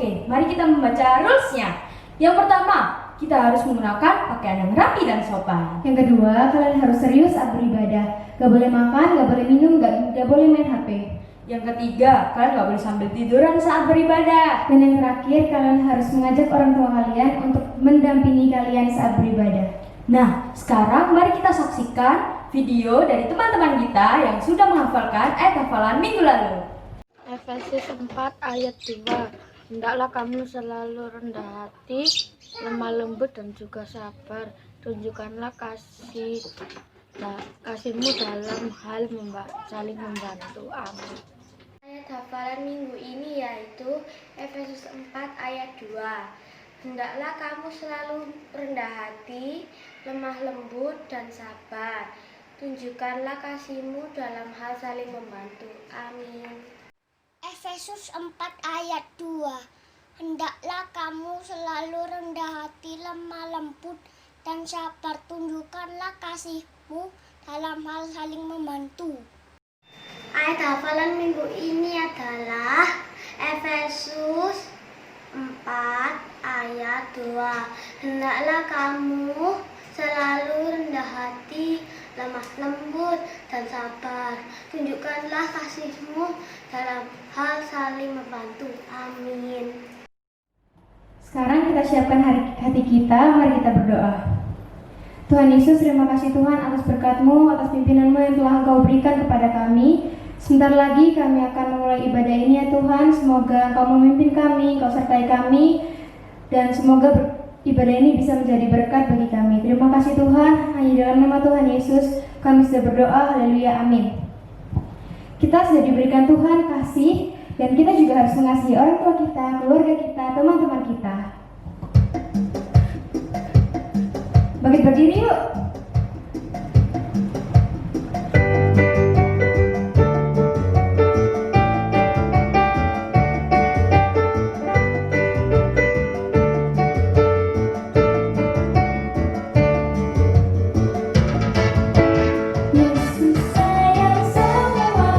Oke, mari kita membaca rules-nya. Yang pertama, kita harus menggunakan pakaian yang rapi dan sopan. Yang kedua, kalian harus serius saat beribadah. Gak boleh makan, gak boleh minum, gak boleh main HP. Yang ketiga, kalian gak boleh sambil tiduran saat beribadah. Dan yang terakhir, kalian harus mengajak orang tua kalian untuk mendampingi kalian saat beribadah. Nah, sekarang mari kita saksikan video dari teman-teman kita yang sudah menghafalkan ayat hafalan minggu lalu. Efesus 4 ayat 2. Hendaklah kamu selalu rendah hati, lemah lembut dan juga sabar. Tunjukkanlah kasihmu dalam hal saling membantu. Amin. Ayat hafalan minggu ini yaitu Efesus 4 ayat 2. Hendaklah kamu selalu rendah hati, lemah lembut dan sabar. Tunjukkanlah kasihmu dalam hal saling membantu. Amin. Efesus 4 ayat 2. Hendaklah kamu selalu rendah hati, lemah lembut dan sabar. Tunjukkanlah kasihmu dalam hal saling membantu. Ayat hafalan minggu ini adalah Efesus 4 ayat 2. Hendaklah kamu selalu rendah hati, lemah lembut dan sabar. Tunjukkanlah kasihmu dalam hal saling membantu. Amin. Sekarang kita siapkan hati kita, mari kita berdoa. Tuhan Yesus, terima kasih Tuhan atas berkat-Mu, atas pimpinan-Mu yang telah Engkau berikan kepada kami. Sebentar lagi kami akan memulai ibadah ini ya Tuhan. Semoga Engkau memimpin kami, Engkau sertai kami, dan semoga ibadah ini bisa menjadi berkat bagi kami. Terima kasih Tuhan, hanya dalam nama Tuhan Yesus kami sudah berdoa, haleluya, amin. Kita sudah diberikan Tuhan kasih, dan kita juga harus mengasihi orang tua kita, keluarga kita, teman-teman kita. Bangkit berdiri yuk. Yesus sayang semua,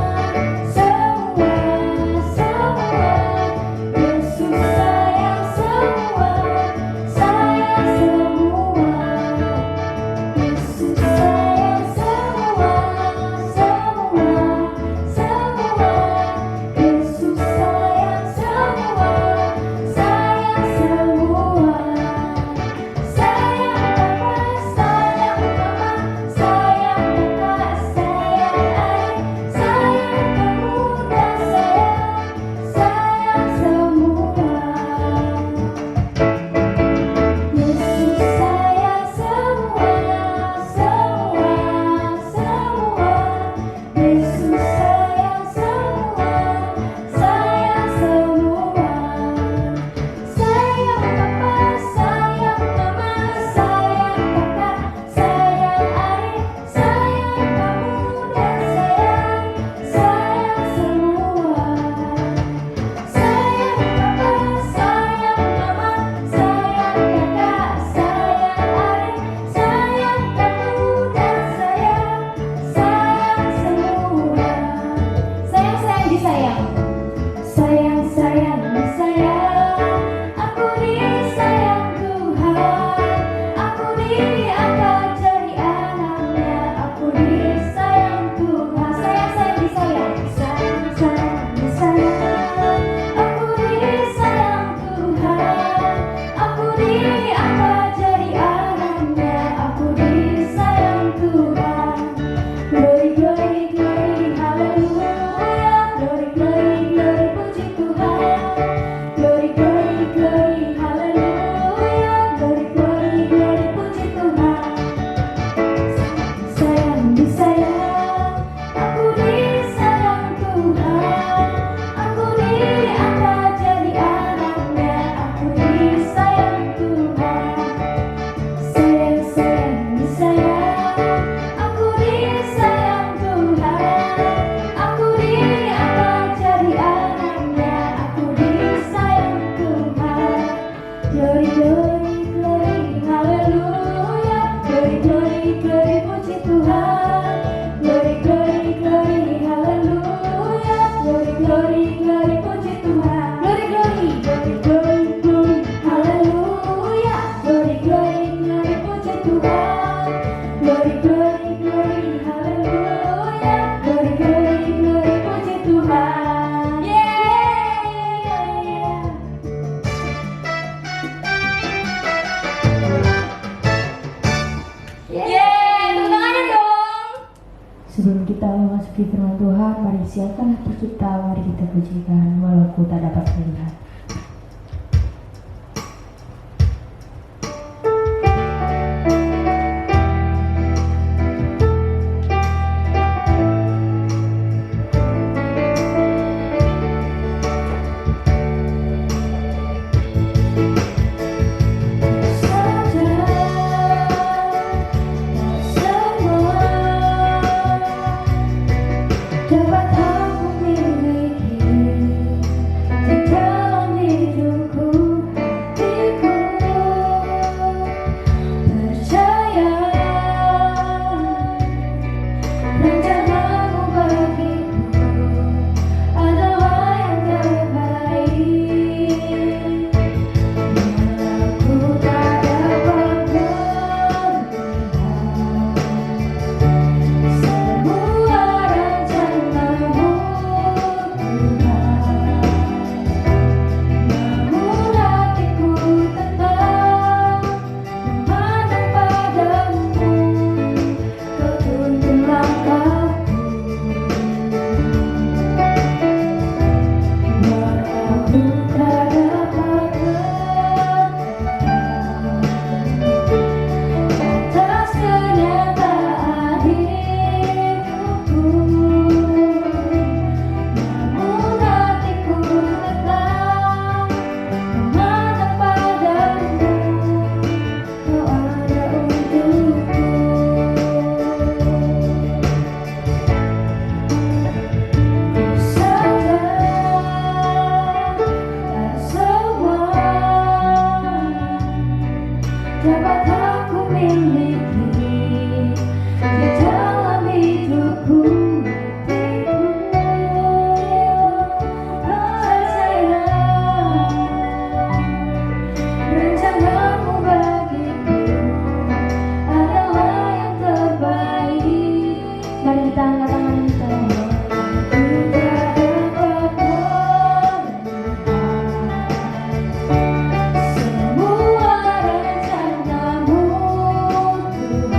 memasuki firman Tuhan, mari siapkan hati kita, mari kita pujikan walaupun tak dapat melihat. Dapat aku miliki di dalam hidupku, hatiku percaya rencanamu bagiku adalah yang terbaik. Aku tak dapat melihat semua rencanamu Tuhan, namun hatiku tetap memandang padamu. Kau tuntun langkahku, walau tak dapat berkata atas kenyataan hidupku, namun hatiku tetap memandang padamu. Kau ada untukku. Sadar tak semua dapat aku miliki di dalam hidupku, hatiku percaya rencanamu bagiku adalah yang terbaik. Mari kita angkat tangan kita. Semua rencanamu Tuhan,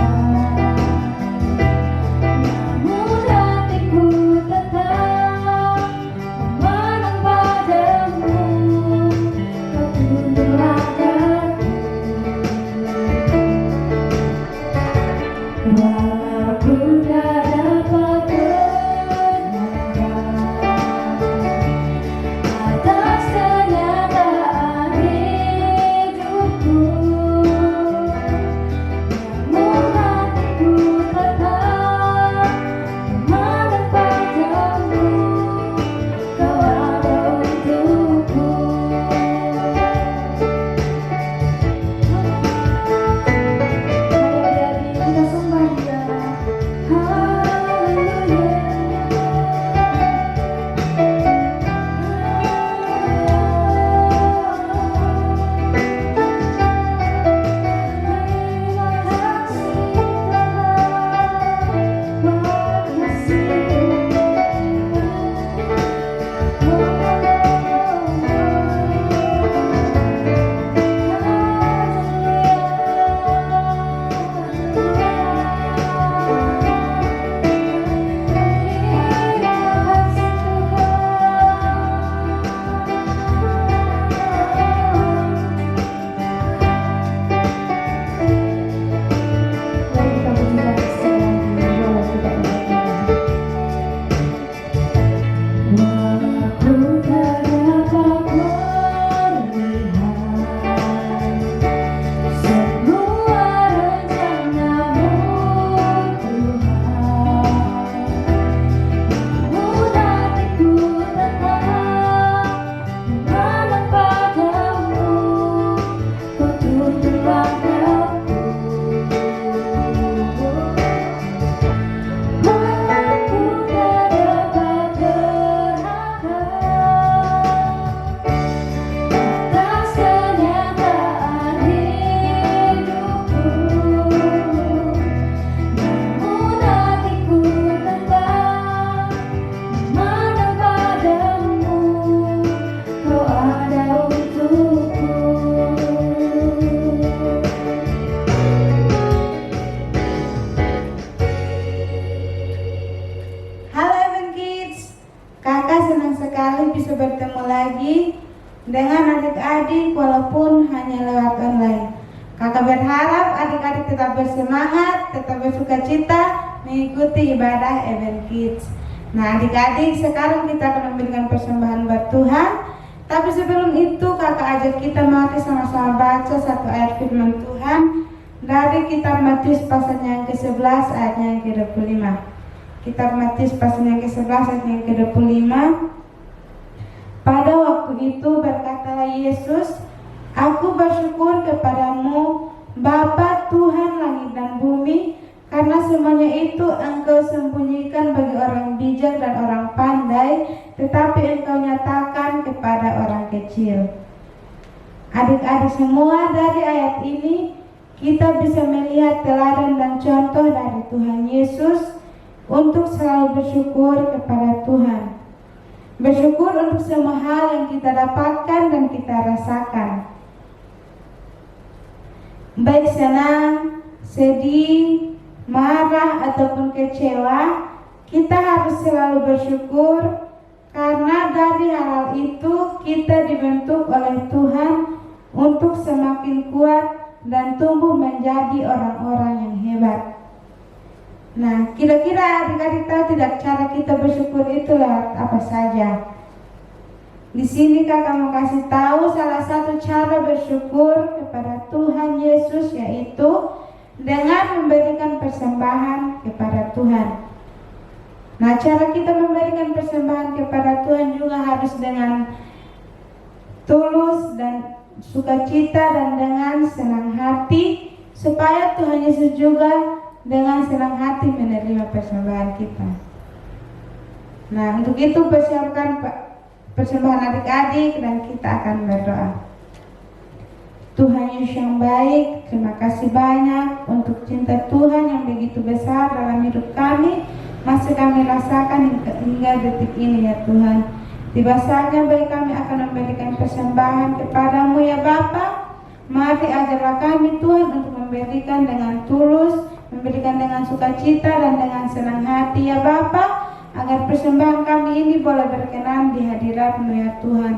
adik-adik walaupun hanya lewat online. Kakak berharap adik-adik tetap bersemangat, tetap bersukacita mengikuti ibadah Event Kids. Nah adik-adik, sekarang kita akan memberikan persembahan buat Tuhan. Tapi sebelum itu kakak ajak kita mari sama-sama baca satu ayat firman Tuhan dari kitab Matius pasal yang ke-11 ayatnya yang ke-25. Kitab Matius pasal yang ke-11 ayatnya yang ke-25. Pada waktu itu berkatalah Yesus, "Aku bersyukur kepadamu, Bapa Tuhan langit dan bumi, karena semuanya itu Engkau sembunyikan bagi orang bijak dan orang pandai, tetapi Engkau nyatakan kepada orang kecil." Adik-adik semua, dari ayat ini kita bisa melihat teladan dan contoh dari Tuhan Yesus untuk selalu bersyukur kepada Tuhan. Bersyukur untuk semua hal yang kita dapatkan dan kita rasakan. Baik senang, sedih, marah ataupun kecewa, kita harus selalu bersyukur karena dari hal itu kita dibentuk oleh Tuhan untuk semakin kuat dan tumbuh menjadi orang-orang yang hebat. Nah, kira-kira adik-adik tahu tidak cara kita bersyukur itu lewat apa saja? Di sini kakak mau kasih tahu salah satu cara bersyukur kepada Tuhan Yesus, yaitu dengan memberikan persembahan kepada Tuhan. Nah, cara kita memberikan persembahan kepada Tuhan juga harus dengan tulus dan sukacita dan dengan senang hati, supaya Tuhan Yesus juga dengan senang hati menerima persembahan kita. Nah, untuk itu persiapkan persembahan adik-adik dan kita akan berdoa. Tuhan Yesus yang baik, terima kasih banyak untuk cinta Tuhan yang begitu besar dalam hidup kami, masih kami rasakan hingga detik ini ya Tuhan. Tiba saatnya bagi kami akan memberikan persembahan kepadamu ya Bapa. Mari ajarlah kami Tuhan untuk memberikan dengan tulus, memberikan dengan sukacita dan dengan senang hati ya Bapa, agar persembahan kami ini boleh berkenan di hadirat-Mu ya Tuhan.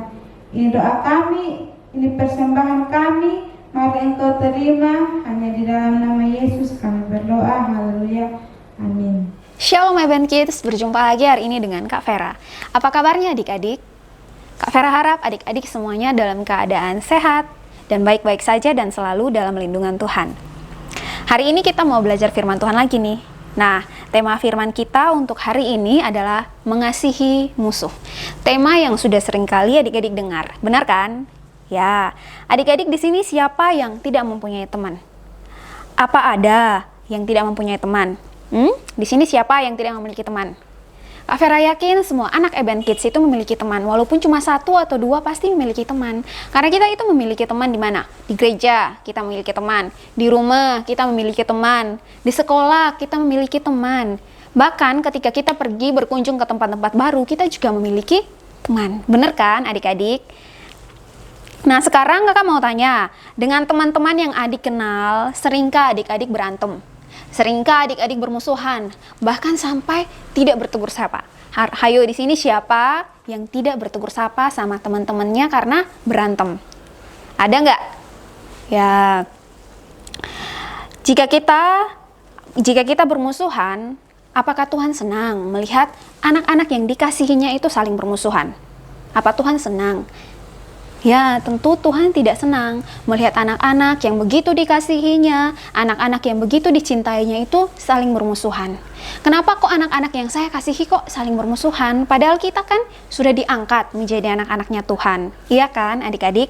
Ini doa kami, ini persembahan kami, mari Engkau terima, hanya di dalam nama Yesus kami berdoa, haleluya, amin. Shalom Event Kids, berjumpa lagi hari ini dengan Kak Vera. Apa kabarnya adik-adik? Kak Vera harap adik-adik semuanya dalam keadaan sehat dan baik-baik saja dan selalu dalam lindungan Tuhan. Hari ini kita mau belajar firman Tuhan lagi nih. Nah, tema firman kita untuk hari ini adalah mengasihi musuh. Tema yang sudah sering kali adik-adik dengar, benar kan? Ya, adik-adik di sini siapa yang tidak mempunyai teman? Apa ada yang tidak mempunyai teman? Di sini siapa yang tidak memiliki teman? Kak Vera yakin semua anak Event Kids itu memiliki teman, walaupun cuma 1 atau 2 pasti memiliki teman. Karena kita itu memiliki teman di mana? Di gereja kita memiliki teman, di rumah kita memiliki teman, di sekolah kita memiliki teman. Bahkan ketika kita pergi berkunjung ke tempat-tempat baru, kita juga memiliki teman. Bener kan adik-adik? Nah sekarang kakak mau tanya, dengan teman-teman yang adik kenal, seringkah adik-adik berantem? Seringkah adik-adik bermusuhan, bahkan sampai tidak bertegur sapa? Hayo di sini siapa yang tidak bertegur sapa sama teman-temannya karena berantem? Ada nggak? Ya, jika kita bermusuhan, apakah Tuhan senang melihat anak-anak yang dikasihinya itu saling bermusuhan? Apa Tuhan senang? Ya, tentu Tuhan tidak senang melihat anak-anak yang begitu dikasihinya, anak-anak yang begitu dicintainya itu saling bermusuhan. Kenapa kok anak-anak yang saya kasihi kok saling bermusuhan? Padahal kita kan sudah diangkat menjadi anak-anaknya Tuhan. Iya kan adik-adik?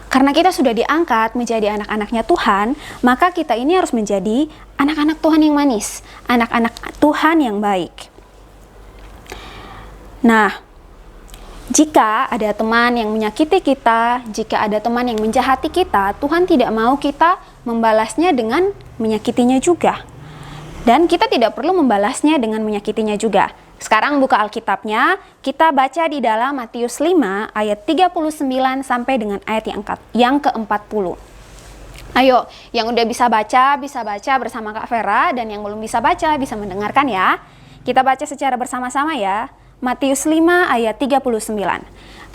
Karena kita sudah diangkat menjadi anak-anaknya Tuhan, maka kita ini harus menjadi anak-anak Tuhan yang manis, anak-anak Tuhan yang baik. Nah, jika ada teman yang menyakiti kita, jika ada teman yang menjahati kita, Tuhan tidak mau kita membalasnya dengan menyakitinya juga. Dan kita tidak perlu membalasnya dengan menyakitinya juga. Sekarang buka Alkitabnya, kita baca di dalam Matius 5 ayat 39 sampai dengan ayat yang ke-40. Ayo, yang udah bisa baca bersama Kak Vera, dan yang belum bisa baca bisa mendengarkan ya. Kita baca secara bersama-sama ya. Matius 5 ayat 39.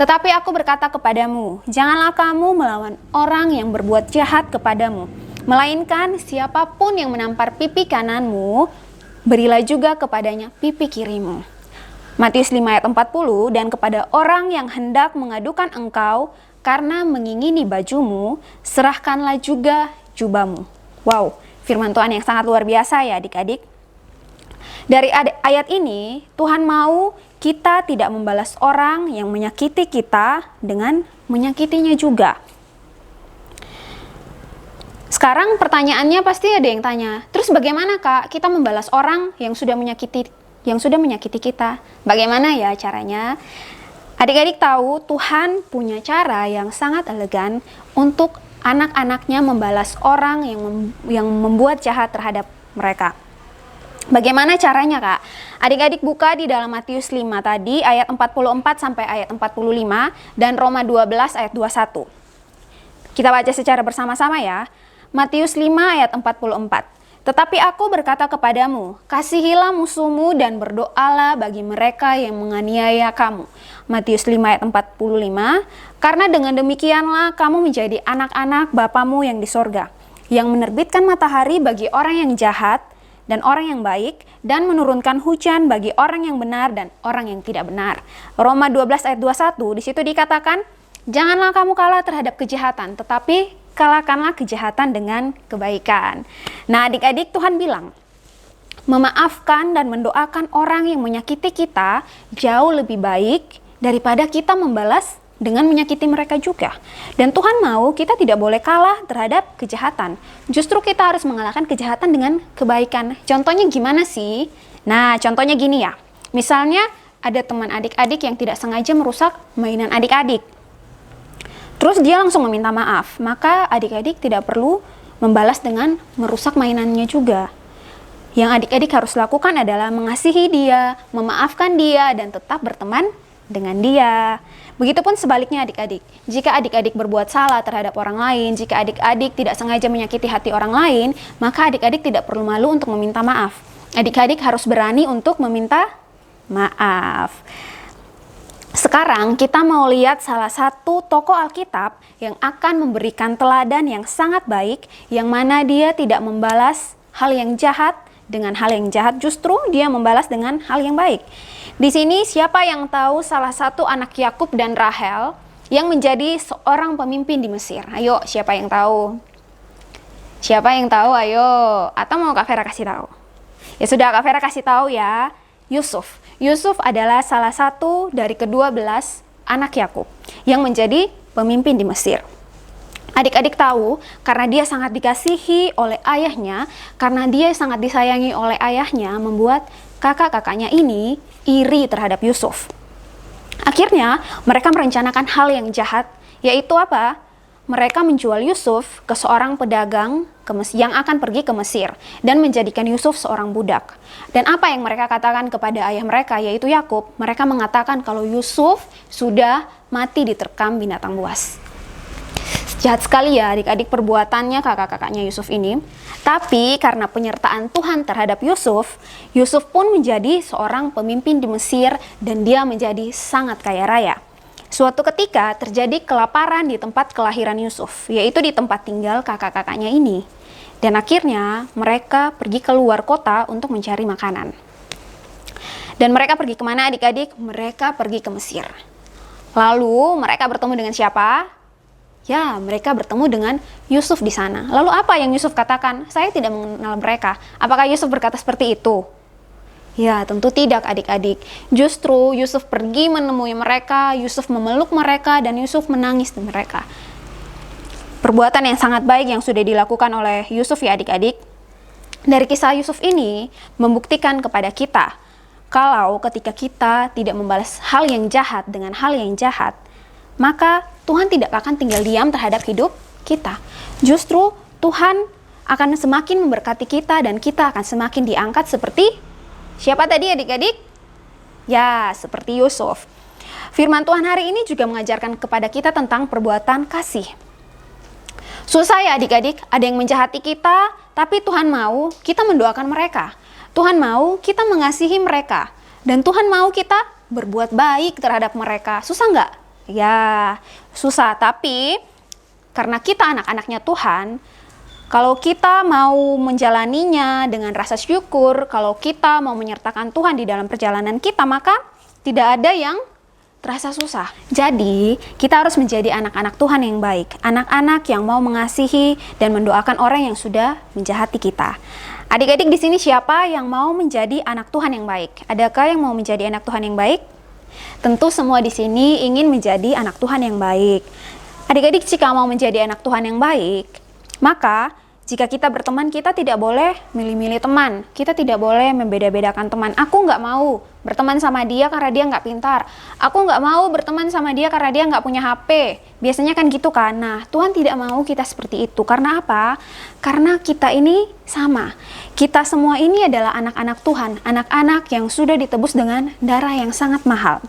Tetapi aku berkata kepadamu, janganlah kamu melawan orang yang berbuat jahat kepadamu, melainkan siapapun yang menampar pipi kananmu, berilah juga kepadanya pipi kirimu. Matius 5 ayat 40, dan kepada orang yang hendak mengadukan engkau karena mengingini bajumu, serahkanlah juga jubahmu. Wow, firman Tuhan yang sangat luar biasa ya adik-adik. Dari ayat ini, Tuhan mau kita tidak membalas orang yang menyakiti kita dengan menyakitinya juga. Sekarang pertanyaannya pasti ada yang tanya, terus bagaimana Kak kita membalas orang yang sudah menyakiti kita? Bagaimana ya caranya? Adik-adik tahu Tuhan punya cara yang sangat elegan untuk anak-anaknya membalas orang yang membuat jahat terhadap mereka. Bagaimana caranya Kak? Adik-adik buka di dalam Matius 5 tadi ayat 44 sampai ayat 45 dan Roma 12 ayat 21. Kita baca secara bersama-sama ya. Matius 5 ayat 44. Tetapi aku berkata kepadamu, kasihilah musuhmu dan berdoalah bagi mereka yang menganiaya kamu. Matius 5 ayat 45. Karena dengan demikianlah kamu menjadi anak-anak Bapamu yang di sorga, yang menerbitkan matahari bagi orang yang jahat dan orang yang baik, dan menurunkan hujan bagi orang yang benar dan orang yang tidak benar. Roma 12 ayat 21, di situ dikatakan, janganlah kamu kalah terhadap kejahatan, tetapi kalahkanlah kejahatan dengan kebaikan. Nah adik-adik, Tuhan bilang, memaafkan dan mendoakan orang yang menyakiti kita jauh lebih baik daripada kita membalas dengan menyakiti mereka juga. Dan Tuhan mau kita tidak boleh kalah terhadap kejahatan. Justru kita harus mengalahkan kejahatan dengan kebaikan. Contohnya gimana sih? Nah, contohnya gini ya. Misalnya ada teman adik-adik yang tidak sengaja merusak mainan adik-adik. Terus dia langsung meminta maaf. Maka adik-adik tidak perlu membalas dengan merusak mainannya juga. Yang adik-adik harus lakukan adalah mengasihi dia, memaafkan dia, dan tetap berteman dengan dia. Begitupun sebaliknya adik-adik. Jika adik-adik berbuat salah terhadap orang lain, jika adik-adik tidak sengaja menyakiti hati orang lain, maka adik-adik tidak perlu malu untuk meminta maaf. Adik-adik harus berani untuk meminta maaf. Sekarang kita mau lihat salah satu tokoh Alkitab yang akan memberikan teladan yang sangat baik, yang mana dia tidak membalas hal yang jahat dengan hal yang jahat, justru dia membalas dengan hal yang baik. Di sini siapa yang tahu salah satu anak Yakub dan Rahel yang menjadi seorang pemimpin di Mesir? Ayo, siapa yang tahu? Siapa yang tahu? Ayo. Atau mau Kak Vera kasih tahu? Ya sudah, Kak Vera kasih tahu ya. Yusuf. Yusuf adalah salah satu dari ke-12 anak Yakub yang menjadi pemimpin di Mesir. Adik-adik tahu, karena dia sangat dikasihi oleh ayahnya, karena dia sangat disayangi oleh ayahnya, membuat kakak-kakaknya ini iri terhadap Yusuf. Akhirnya, mereka merencanakan hal yang jahat, yaitu apa? Mereka menjual Yusuf ke seorang pedagang yang akan pergi ke Mesir dan menjadikan Yusuf seorang budak. Dan apa yang mereka katakan kepada ayah mereka, yaitu Yakub? Mereka mengatakan kalau Yusuf sudah mati diterkam binatang buas. Jahat sekali ya adik-adik perbuatannya kakak-kakaknya Yusuf ini. Tapi karena penyertaan Tuhan terhadap Yusuf, Yusuf pun menjadi seorang pemimpin di Mesir dan dia menjadi sangat kaya raya. Suatu ketika terjadi kelaparan di tempat kelahiran Yusuf, yaitu di tempat tinggal kakak-kakaknya ini. Dan akhirnya mereka pergi ke luar kota untuk mencari makanan. Dan mereka pergi kemana adik-adik? Mereka pergi ke Mesir. Lalu mereka bertemu dengan siapa? Ya, mereka bertemu dengan Yusuf di sana. Lalu apa yang Yusuf katakan? Saya tidak mengenal mereka. Apakah Yusuf berkata seperti itu? Ya, tentu tidak adik-adik. Justru Yusuf pergi menemui mereka, Yusuf memeluk mereka, dan Yusuf menangis di mereka. Perbuatan yang sangat baik yang sudah dilakukan oleh Yusuf ya adik-adik. Dari kisah Yusuf ini membuktikan kepada kita, kalau ketika kita tidak membalas hal yang jahat dengan hal yang jahat, maka Tuhan tidak akan tinggal diam terhadap hidup kita. Justru Tuhan akan semakin memberkati kita dan kita akan semakin diangkat seperti siapa tadi adik-adik? Ya, seperti Yusuf. Firman Tuhan hari ini juga mengajarkan kepada kita tentang perbuatan kasih. Susah ya adik-adik, ada yang menjahati kita, tapi Tuhan mau kita mendoakan mereka. Tuhan mau kita mengasihi mereka. Dan Tuhan mau kita berbuat baik terhadap mereka. Susah nggak? Ya, susah. Tapi karena kita anak-anaknya Tuhan, kalau kita mau menjalaninya dengan rasa syukur, kalau kita mau menyertakan Tuhan di dalam perjalanan kita, maka tidak ada yang terasa susah. Jadi, kita harus menjadi anak-anak Tuhan yang baik. Anak-anak yang mau mengasihi dan mendoakan orang yang sudah menjahati kita. Adik-adik di sini siapa yang mau menjadi anak Tuhan yang baik? Adakah yang mau menjadi anak Tuhan yang baik? Tentu semua di sini ingin menjadi anak Tuhan yang baik. Adik-adik, jika mau menjadi anak Tuhan yang baik, maka jika kita berteman, kita tidak boleh milih-milih teman. Kita tidak boleh membeda-bedakan teman. Aku nggak mau berteman sama dia karena dia nggak pintar. Aku nggak mau berteman sama dia karena dia nggak punya HP. Biasanya kan gitu kan. Nah, Tuhan tidak mau kita seperti itu. Karena apa? Karena kita ini sama. Kita semua ini adalah anak-anak Tuhan. Anak-anak yang sudah ditebus dengan darah yang sangat mahal.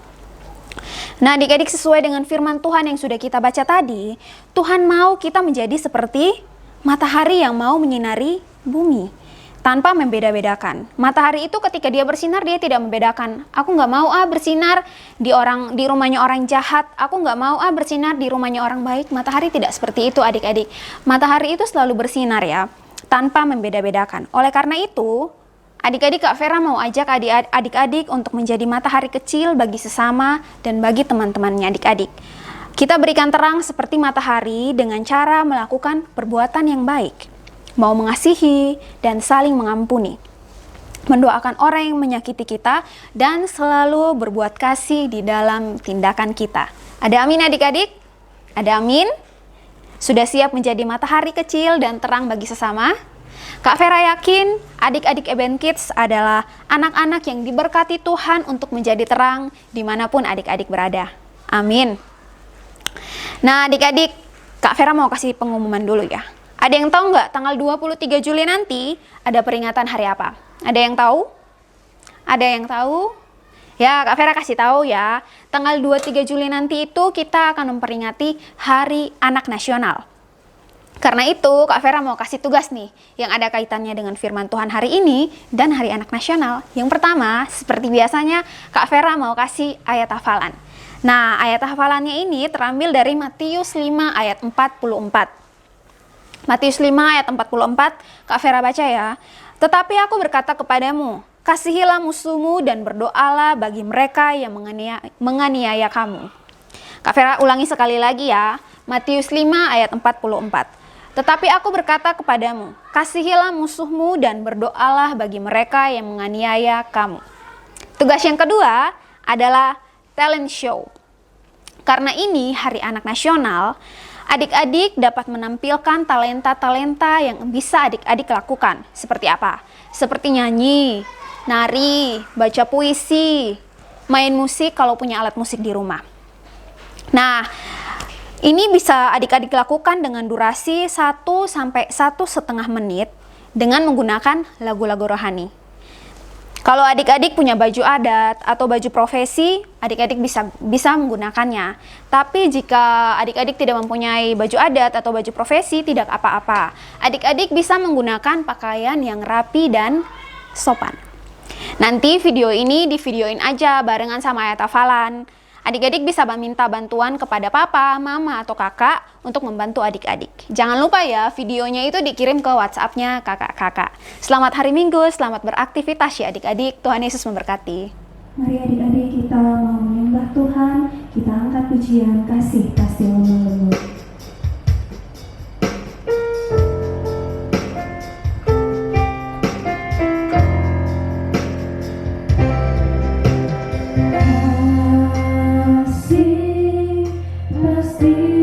Nah, adik-adik, sesuai dengan firman Tuhan yang sudah kita baca tadi, Tuhan mau kita menjadi seperti matahari yang mau menyinari bumi tanpa membeda-bedakan. Matahari itu ketika dia bersinar, dia tidak membedakan. Aku nggak mau bersinar di rumahnya orang jahat. Aku nggak mau bersinar di rumahnya orang baik. Matahari tidak seperti itu, adik-adik. Matahari itu selalu bersinar ya, tanpa membeda-bedakan. Oleh karena itu, adik-adik, Kak Vera mau ajak adik-adik untuk menjadi matahari kecil bagi sesama dan bagi teman-temannya adik-adik. Kita berikan terang seperti matahari dengan cara melakukan perbuatan yang baik, mau mengasihi dan saling mengampuni, mendoakan orang yang menyakiti kita, dan selalu berbuat kasih di dalam tindakan kita. Ada amin adik-adik? Ada amin? Sudah siap menjadi matahari kecil dan terang bagi sesama? Kak Vera yakin adik-adik Eben Kids adalah anak-anak yang diberkati Tuhan untuk menjadi terang dimanapun adik-adik berada. Amin. Nah adik-adik, Kak Vera mau kasih pengumuman dulu ya. Ada yang tahu nggak tanggal 23 Juli nanti ada peringatan hari apa? Ada yang tahu? Ada yang tahu? Ya, Kak Vera kasih tahu ya. Tanggal 23 Juli nanti itu kita akan memperingati Hari Anak Nasional. Karena itu, Kak Vera mau kasih tugas nih yang ada kaitannya dengan firman Tuhan hari ini dan Hari Anak Nasional. Yang pertama, seperti biasanya, Kak Vera mau kasih ayat hafalan. Nah, ayat hafalannya ini terambil dari Matius 5 ayat 44. Matius 5 ayat 44, Kak Vera baca ya. Tetapi aku berkata kepadamu, kasihilah musuhmu dan berdoalah bagi mereka yang menganiaya kamu. Kak Vera ulangi sekali lagi ya. Matius 5 ayat 44. Tetapi aku berkata kepadamu, kasihilah musuhmu dan berdoalah bagi mereka yang menganiaya kamu. Tugas yang kedua adalah talent show. Karena ini Hari Anak Nasional, adik-adik dapat menampilkan talenta-talenta yang bisa adik-adik lakukan. Seperti apa? Seperti nyanyi, nari, baca puisi, main musik kalau punya alat musik di rumah. Nah, ini bisa adik-adik lakukan dengan durasi 1 sampai 1,5 menit dengan menggunakan lagu-lagu rohani. Kalau adik-adik punya baju adat atau baju profesi, adik-adik bisa menggunakannya. Tapi jika adik-adik tidak mempunyai baju adat atau baju profesi, tidak apa-apa. Adik-adik bisa menggunakan pakaian yang rapi dan sopan. Nanti video ini divideoin aja barengan sama ayat hafalan. Adik-adik bisa meminta bantuan kepada papa, mama, atau kakak untuk membantu adik-adik. Jangan lupa ya, videonya itu dikirim ke WhatsApp-nya kakak-kakak. Selamat hari Minggu, selamat beraktivitas ya adik-adik. Tuhan Yesus memberkati. Mari adik-adik kita mau menyembah Tuhan, kita angkat pujian kasih pasti lembut. Pasti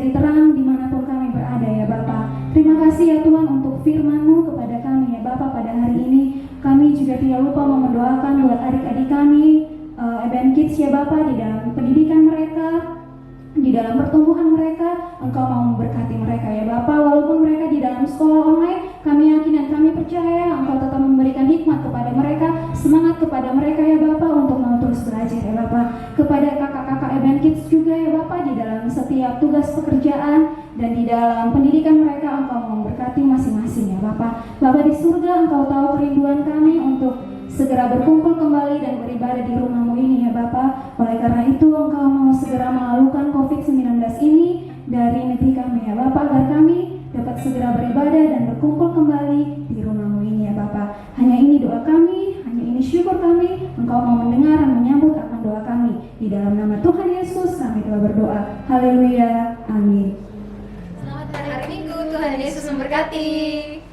menjadi terang dimanapun kami berada ya Bapa. Terima kasih ya Tuhan untuk firman-Mu kepada kami ya Bapa pada hari ini. Kami juga tidak lupa mendoakan buat adik-adik kami, Eben Kids ya Bapa, di dalam pendidikan mereka, di dalam pertumbuhan mereka. Engkau mau memberkati mereka ya Bapa. Walaupun mereka di dalam sekolah online, kami yakin dan kami percaya Engkau tetap memberikan hikmat kepada mereka, semangat kepada mereka ya Bapa untuk mau terus belajar ya Bapa. Kepada kakak-kakak Eben Kids juga ya Bapa, di dalam setiap tugas pekerjaan dan di dalam pendidikan mereka, Engkau mau memberkati masing-masing ya Bapa. Bapa di surga, Engkau tahu kerinduan kami untuk segera berkumpul kembali dan beribadah di rumah-Mu ini ya Bapa. Oleh karena itu Engkau mau segera melalukan COVID-19 ini dari negeri kami ya Bapa, agar kami dapat segera beribadah dan berkumpul kembali di rumah-Mu ini ya Bapa. Hanya ini doa kami, hanya ini syukur kami. Engkau mau mendengar dan menyambut akan doa kami. Di dalam nama Tuhan Yesus kami telah berdoa. Haleluya, amin. Selamat hari Minggu, Tuhan Yesus memberkati.